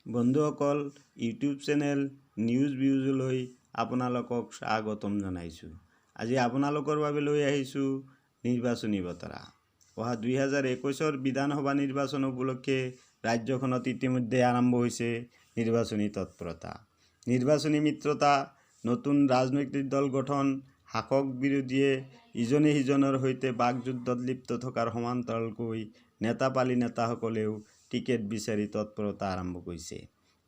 বন্ধুসকল, YouTube channel news ভিউজলৈ আপোনালোকক স্বাগতম জনাইছোঁ। আজি আপোনালোকৰ বাবে লৈ আহিছোঁ নিৰ্বাচনী বতৰা। অহা 2021 বিধানসভা নিৰ্বাচন উপলক্ষে ৰাজ্যখনত ইতিমধ্যে আৰম্ভ হৈছে নিৰ্বাচনী তৎপৰতা, নিৰ্বাচনী মিত্ৰতা, নতুন ৰাজনৈতিক দল গঠন, শাসক বিৰোধীয়ে ইজনে সিজনৰ সৈতে বাকযুদ্ধত লিপ্ত থকাৰ সমান্তৰালকৈ নেতাপালি নেতাসকলেও টিকেট বিচাৰি তৎপৰতা আৰম্ভ কৰিছে।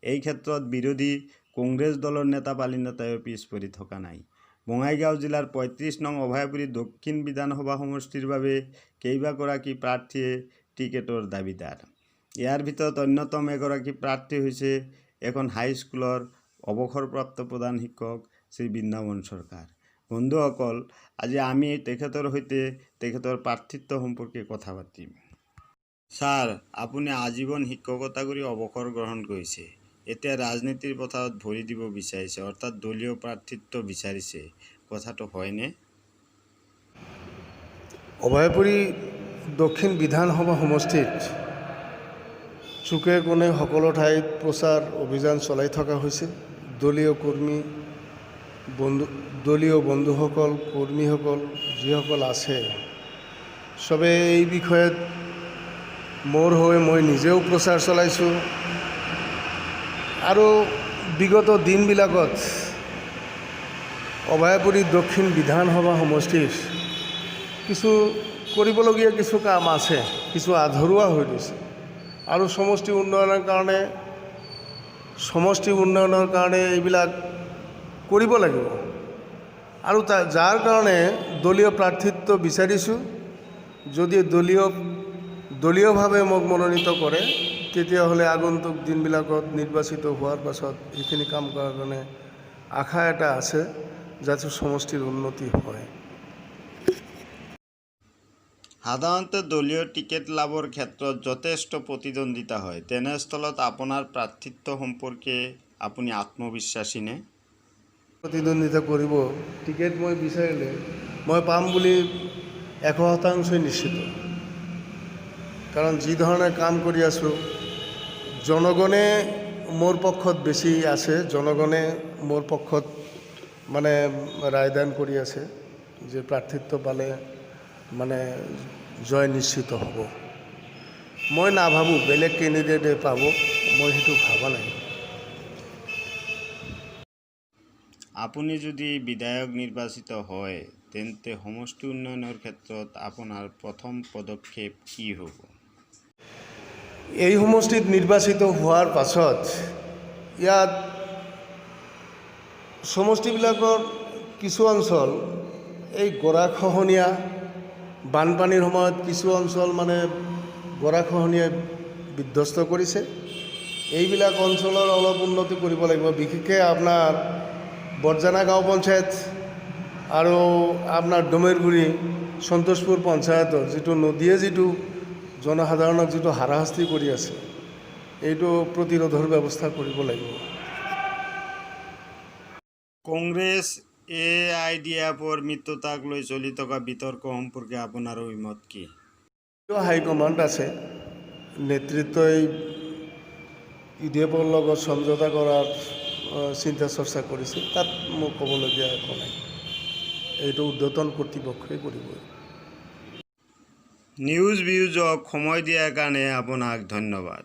এই ক্ষেত্ৰত বিৰোধী কংগ্ৰেছ দলৰ নেতাপালি নেতাইও পিছ পৰি থকা নাই। বঙাইগাঁও জিলাৰ ৩৫ নং অভয়াপুৰী দক্ষিণ বিধানসভা সমষ্টিৰ বাবে কেইবাগৰাকী প্ৰাৰ্থীয়ে টিকেটৰ দাবীদাৰ। ইয়াৰ ভিতৰত অন্যতম এগৰাকী প্ৰাৰ্থী হৈছে এখন হাইস্কুলৰ অৱসৰপ্ৰাপ্ত প্ৰধান শিক্ষক শ্ৰী বৃন্দাবন চৰকাৰ। বন্ধুসকল, আজি আমি তেখেতৰ সৈতে তেখেতৰ প্ৰাৰ্থিত্ব সম্পৰ্কে কথা পাতিম। ছাৰ, আপুনি আজীৱন শিক্ষকতা কৰি অৱসৰ গ্ৰহণ কৰিছে। এতিয়া ৰাজনীতিৰ পথাৰত ভৰি দিব বিচাৰিছে, অৰ্থাৎ দলীয় প্ৰাৰ্থিত্ব বিচাৰিছে। কথাটো হয়নে? অভয়াপুৰী দক্ষিণ বিধানসভা সমষ্টিত চুকে কোণে সকলো ঠাইত প্ৰচাৰ অভিযান চলাই থকা হৈছে। দলীয় বন্ধুসকল, কৰ্মীসকল যিসকল আছে, চবে এই বিষয়ত মোৰ হৈ মই নিজেও প্ৰচাৰ চলাইছোঁ। আৰু বিগত দিনবিলাকত অভয়াপুৰী দক্ষিণ বিধানসভা সমষ্টিৰ কিছু কৰিবলগীয়া কিছু কাম আছে, কিছু আধৰুৱা হৈ গৈছে। আৰু সমষ্টি উন্নয়নৰ কাৰণে এইবিলাক কৰিব লাগিব। আৰু যাৰ কাৰণে দলীয় প্ৰাৰ্থিত্ব বিচাৰিছোঁ। যদি দলীয়ভাৱে মোক মনোনীত কৰে, তেতিয়াহ'লে আগন্তুক দিনবিলাকত নিৰ্বাচিত হোৱাৰ পাছত এইখিনি কাম কৰাৰ কাৰণে আশা এটা আছে, যাতে সমষ্টিৰ উন্নতি হয়। সাধাৰণতে দলীয় টিকেট লাভৰ ক্ষেত্ৰত যথেষ্ট প্ৰতিদ্বন্দ্বিতা হয়। তেনেস্থলত আপোনাৰ প্ৰাৰ্থিত্ব সম্পৰ্কে আপুনি আত্মবিশ্বাসী নে? প্ৰতিদ্বন্দ্বিতা কৰিব, টিকেট মই বিচাৰিলে মই পাম বুলি 100% নিশ্চিত। কাৰণ যি ধৰণে কাম কৰি আছোঁ, জনগণে মোৰ পক্ষত বেছি আছে, জনগণে মোৰ পক্ষত ৰায়দান কৰি আছে যে প্ৰাৰ্থিত্ব পালে জয় নিশ্চিত হ'ব। মই নাভাবোঁ বেলেগ কেণ্ডিডেটে পাব, মই সেইটো ভাবা নাই। আপুনি যদি বিধায়ক নিৰ্বাচিত হয়, তেন্তে সমষ্টি উন্নয়নৰ ক্ষেত্ৰত আপোনাৰ প্ৰথম পদক্ষেপ কি হ'ব? এই সমষ্টিত নিৰ্বাচিত হোৱাৰ পাছত ইয়াত সমষ্টিবিলাকৰ কিছু অঞ্চল এই গৰাখহনীয়া, বানপানীৰ সময়ত কিছু অঞ্চল গৰাখহনীয়াই বিধ্বস্ত কৰিছে। এইবিলাক অঞ্চলৰ অলপ উন্নতি কৰিব লাগিব। বিশেষকৈ আপোনাৰ বৰজানা গাঁও পঞ্চায়ত আৰু আপোনাৰ ডমেৰগুৰি সন্তোষপুৰ পঞ্চায়তৰ যিটো নদীয়ে জনসাধাৰণক হাৰাশাস্তি কৰি আছে, এইটো প্ৰতিৰোধৰ ব্যৱস্থা কৰিব লাগিব। কংগ্ৰেছ AIDFৰ মিত্ৰতাক লৈ চলি থকা বিতৰ্ক সম্পৰ্কে আপোনাৰ অভিমত কি? হাইকমাণ্ড আছে, নেতৃত্বই EDFৰ লগত সমঝোতা কৰাৰ চিন্তা চৰ্চা কৰিছে। তাত মোক ক'বলগীয়া একো নাই, এইটো ঊৰ্ধ্বতন কৰ্তৃপক্ষই কৰিব। নিউজ ভিউজক সময় দিয়াৰ কাৰণে আপোনাক ধন্যবাদ।